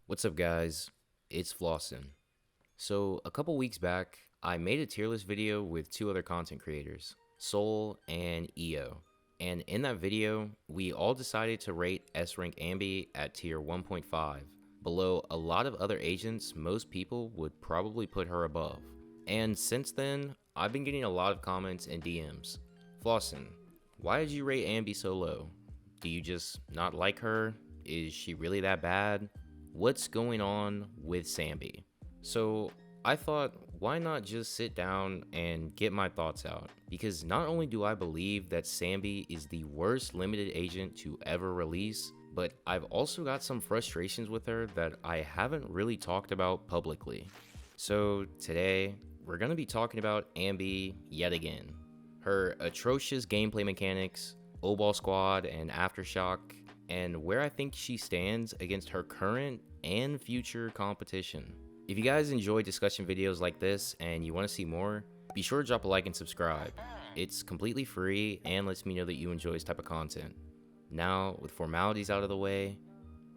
What's up, guys? It's Flossin. So, a couple weeks back, I made a tier list video with two other content creators, Soul and EO. And in that video, we all decided to rate S-Rank Anby at tier 1.5, below a lot of other agents most people would probably put her above. And since then, I've been getting a lot of comments and DMs. Flossin, why did you rate Anby so low? Do you just not like her? Is she really that bad? What's going on with Samby? So I thought, why not just sit down and get my thoughts out? Because not only do I believe that Samby is the worst limited agent to ever release, but I've also got some frustrations with her that I haven't really talked about publicly. So today, we're going to be talking about Anby yet again. Her atrocious gameplay mechanics, O-Ball Squad and Aftershock, and where I think she stands against her current and future competition. If you guys enjoy discussion videos like this and you want to see more, be sure to drop a like and subscribe. It's completely free and lets me know that you enjoy this type of content. Now, with formalities out of the way,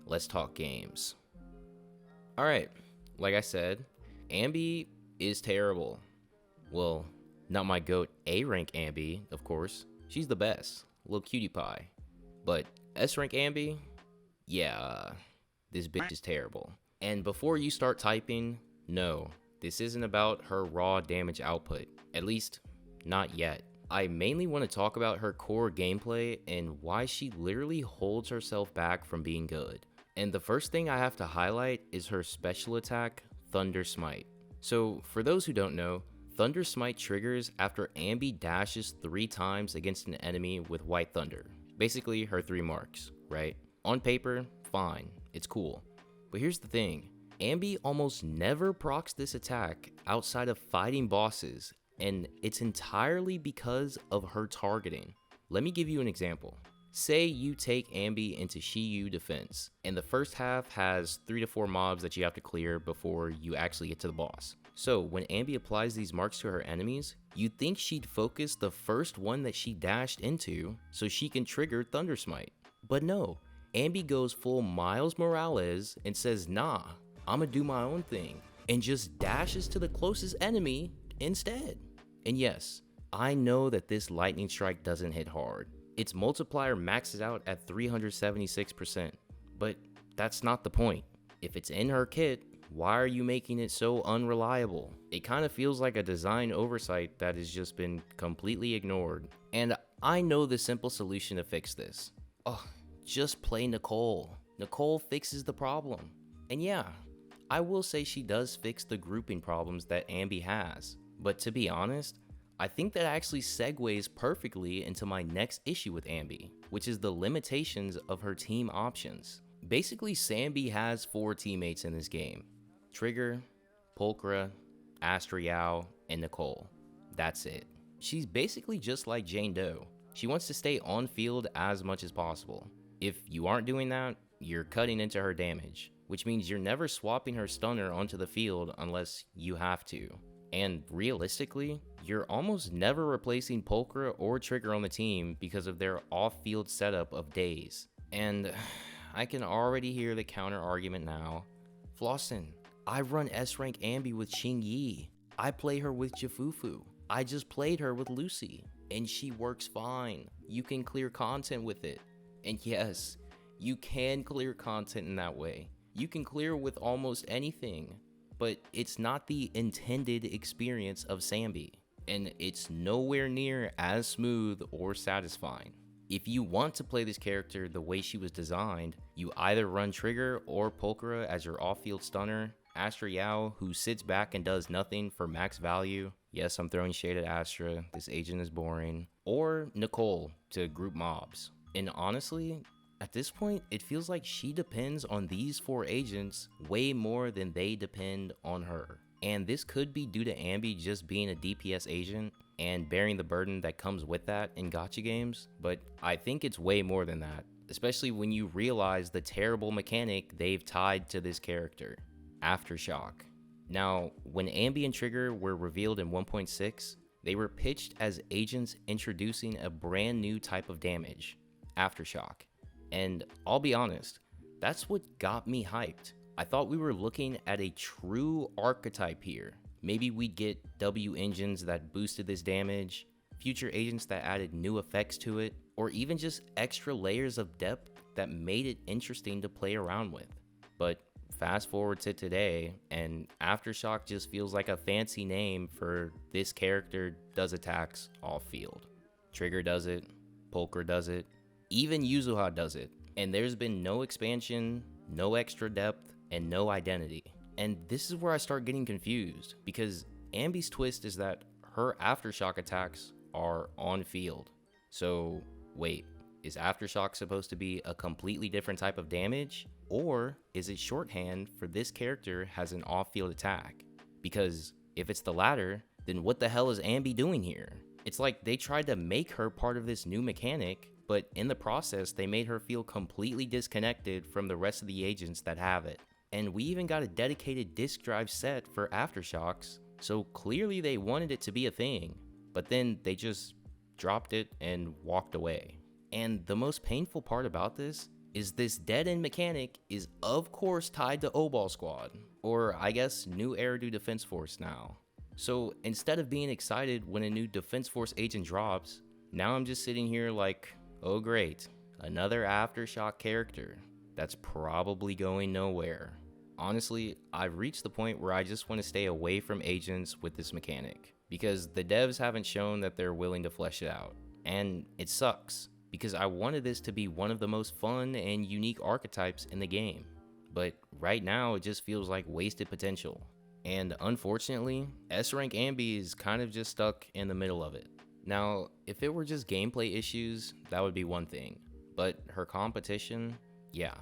let's talk games. Alright, like I said, Anby is terrible. Well, not my goat A-Rank Anby, of course. She's the best, little cutie pie. But S-Rank Anby? Yeah, this bitch is terrible. And before you start typing, no, this isn't about her raw damage output. At least, not yet. I mainly want to talk about her core gameplay and why she literally holds herself back from being good. And the first thing I have to highlight is her special attack, Thunder Smite. So, for those who don't know, Thunder Smite triggers after Anby dashes 3 times against an enemy with White Thunder. Basically, her 3 marks, right? On paper, fine, it's cool. But here's the thing, Anby almost never procs this attack outside of fighting bosses, and it's entirely because of her targeting. Let me give you an example. Say you take Anby into Shiyu defense, and the first half has 3 to 4 mobs that you have to clear before you actually get to the boss. So when Anby applies these marks to her enemies, you'd think she'd focus the first one that she dashed into so she can trigger Thunder Smite. But no, Anby goes full Miles Morales and says, nah, I'ma do my own thing, and just dashes to the closest enemy instead. And yes, I know that this lightning strike doesn't hit hard. Its multiplier maxes out at 376%, but that's not the point. If it's in her kit, why are you making it so unreliable? It kind of feels like a design oversight that has just been completely ignored. And I know the simple solution to fix this. Oh, just play Nicole. Nicole fixes the problem. And yeah, I will say she does fix the grouping problems that Anby has. But to be honest, I think that actually segues perfectly into my next issue with Anby, which is the limitations of her team options. Basically, Samby has 4 teammates in this game. Trigger, Pulchra, Astriao, and Nicole. That's it. She's basically just like Jane Doe. She wants to stay on field as much as possible. If you aren't doing that, you're cutting into her damage, which means you're never swapping her stunner onto the field unless you have to. And realistically, you're almost never replacing Pulchra or Trigger on the team because of their off-field setup of days. And I can already hear the counter argument now. Flossin, I run S-Rank Anby with Xing Yi. I play her with Jafufu. I just played her with Lucy, and she works fine. You can clear content with it. And yes, you can clear content in that way. You can clear with almost anything, but it's not the intended experience of Samby, and it's nowhere near as smooth or satisfying. If you want to play this character the way she was designed, you either run Trigger or Pulchra as your off-field stunner, Astra Yao, who sits back and does nothing for max value. Yes, I'm throwing shade at Astra, this agent is boring. Or Nicole to group mobs. And honestly, at this point, it feels like she depends on these 4 agents way more than they depend on her. And this could be due to Anby just being a DPS agent and bearing the burden that comes with that in gacha games, but I think it's way more than that, especially when you realize the terrible mechanic they've tied to this character, Aftershock. Now, when Anby and Trigger were revealed in 1.6, they were pitched as agents introducing a brand new type of damage, Aftershock. And I'll be honest, that's what got me hyped. I thought we were looking at a true archetype here. Maybe we'd get W engines that boosted this damage, future agents that added new effects to it, or even just extra layers of depth that made it interesting to play around with. But fast forward to today, and Aftershock just feels like a fancy name for this character does attacks off field. Trigger does it, Pulcher does it, even Yuzuha does it, and there's been no expansion, no extra depth, and no identity. And this is where I start getting confused, because Anby's twist is that her Aftershock attacks are on field. So wait, is Aftershock supposed to be a completely different type of damage? Or is it shorthand for this character has an off-field attack? Because if it's the latter, then what the hell is Anby doing here? It's like they tried to make her part of this new mechanic, but in the process, they made her feel completely disconnected from the rest of the agents that have it. And we even got a dedicated disk drive set for Aftershocks, so clearly they wanted it to be a thing, but then they just dropped it and walked away. And the most painful part about this is this dead-end mechanic is of course tied to Obol Squad, or I guess New Eridu Defense Force now. So instead of being excited when a new Defense Force agent drops, now I'm just sitting here like, oh great, another Aftershock character that's probably going nowhere. Honestly, I've reached the point where I just want to stay away from agents with this mechanic, because the devs haven't shown that they're willing to flesh it out. And it sucks, because I wanted this to be one of the most fun and unique archetypes in the game. But right now, it just feels like wasted potential. And unfortunately, S-Rank Anby is kind of just stuck in the middle of it. Now, if it were just gameplay issues, that would be one thing. But her competition, yeah,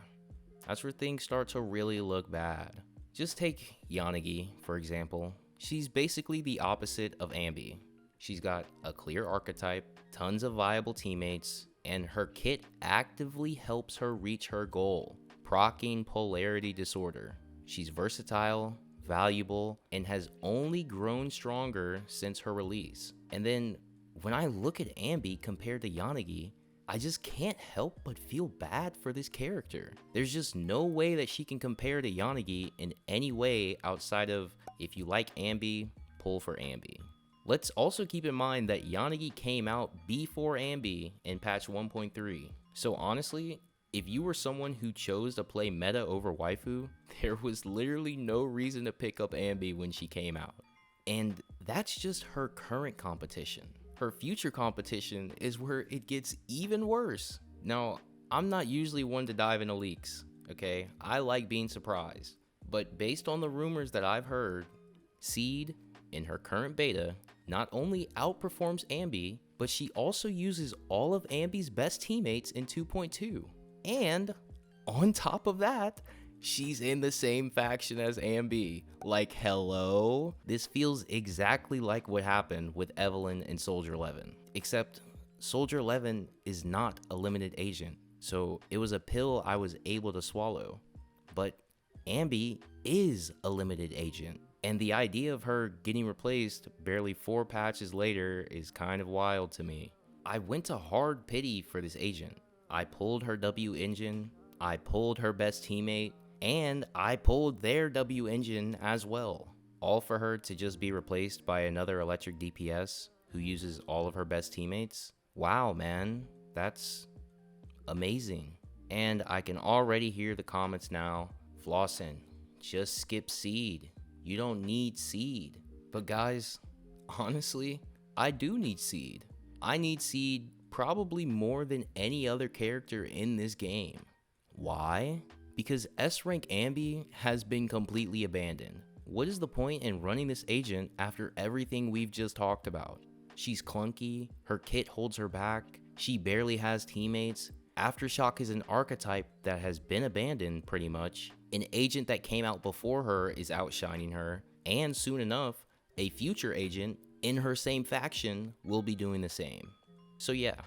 that's where things start to really look bad. Just take Yanagi, for example. She's basically the opposite of Anby. She's got a clear archetype, tons of viable teammates, and her kit actively helps her reach her goal, proccing polarity disorder. She's versatile, valuable, and has only grown stronger since her release. And then when I look at Anby compared to Yanagi, I just can't help but feel bad for this character. There's just no way that she can compare to Yanagi in any way outside of, if you like Anby, pull for Anby. Let's also keep in mind that Yanagi came out before Anby in patch 1.3. So honestly, if you were someone who chose to play meta over waifu, there was literally no reason to pick up Anby when she came out. And that's just her current competition. Her future competition is where it gets even worse. Now, I'm not usually one to dive into leaks, okay? I like being surprised. But based on the rumors that I've heard, Seed, in her current beta, not only outperforms Anby, but she also uses all of Anby's best teammates in 2.2. And on top of that, she's in the same faction as Anby. Like, hello? This feels exactly like what happened with Evelyn and Soldier 11. Except Soldier 11 is not a limited agent, so it was a pill I was able to swallow. But Anby is a limited agent, and the idea of her getting replaced barely 4 patches later is kind of wild to me. I went to hard pity for this agent. I pulled her W engine, I pulled her best teammate, and I pulled their W engine as well. All for her to just be replaced by another electric DPS who uses all of her best teammates. Wow, man, that's amazing. And I can already hear the comments now. Flossin, just skip Seed. You don't need Seed. But guys, honestly, I do need Seed. I need Seed probably more than any other character in this game. Why? Because S-Rank Anby has been completely abandoned. What is the point in running this agent after everything we've just talked about? She's clunky, her kit holds her back, she barely has teammates. Aftershock is an archetype that has been abandoned pretty much. An agent that came out before her is outshining her, and soon enough, a future agent in her same faction will be doing the same. So yeah,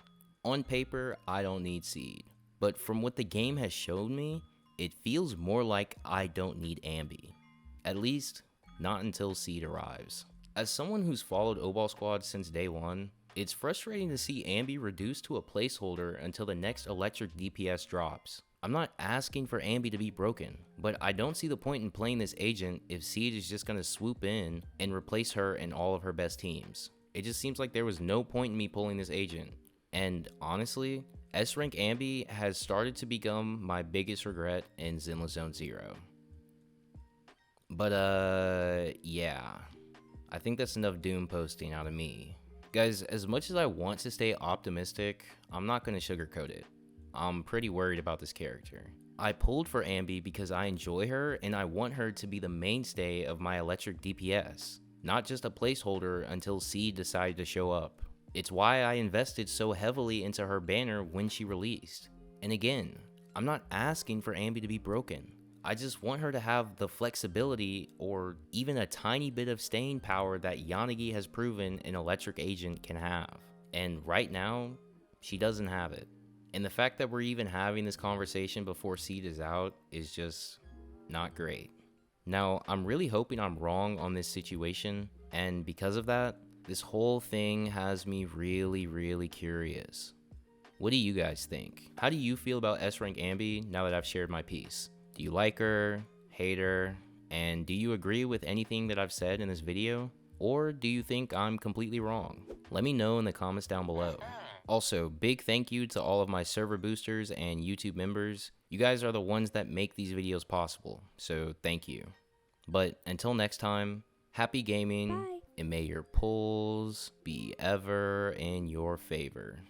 on paper, I don't need Seed. But from what the game has shown me, it feels more like I don't need Anby. At least, not until Seed arrives. As someone who's followed Obol Squad since day one, it's frustrating to see Anby reduced to a placeholder until the next electric DPS drops. I'm not asking for Anby to be broken, but I don't see the point in playing this agent if Seed is just gonna swoop in and replace her in all of her best teams. It just seems like there was no point in me pulling this agent. And honestly, S-Rank Anby has started to become my biggest regret in Zenless Zone Zero. But yeah, I think that's enough doom posting out of me. Guys, as much as I want to stay optimistic, I'm not gonna sugarcoat it. I'm pretty worried about this character. I pulled for Anby because I enjoy her and I want her to be the mainstay of my electric DPS, not just a placeholder until Seed decided to show up. It's why I invested so heavily into her banner when she released. And again, I'm not asking for Anby to be broken. I just want her to have the flexibility or even a tiny bit of staying power that Yanagi has proven an electric agent can have. And right now, she doesn't have it. And the fact that we're even having this conversation before Seed is out is just not great. Now, I'm really hoping I'm wrong on this situation, and because of that, this whole thing has me really curious. What do you guys think? How do you feel about S-Rank Anby now that I've shared my piece? Do you like her, hate her, and do you agree with anything that I've said in this video? Or do you think I'm completely wrong? Let me know in the comments down below. Also, big thank you to all of my server boosters and YouTube members. You guys are the ones that make these videos possible, so thank you. But until next time, happy gaming, and may your pulls be ever in your favor.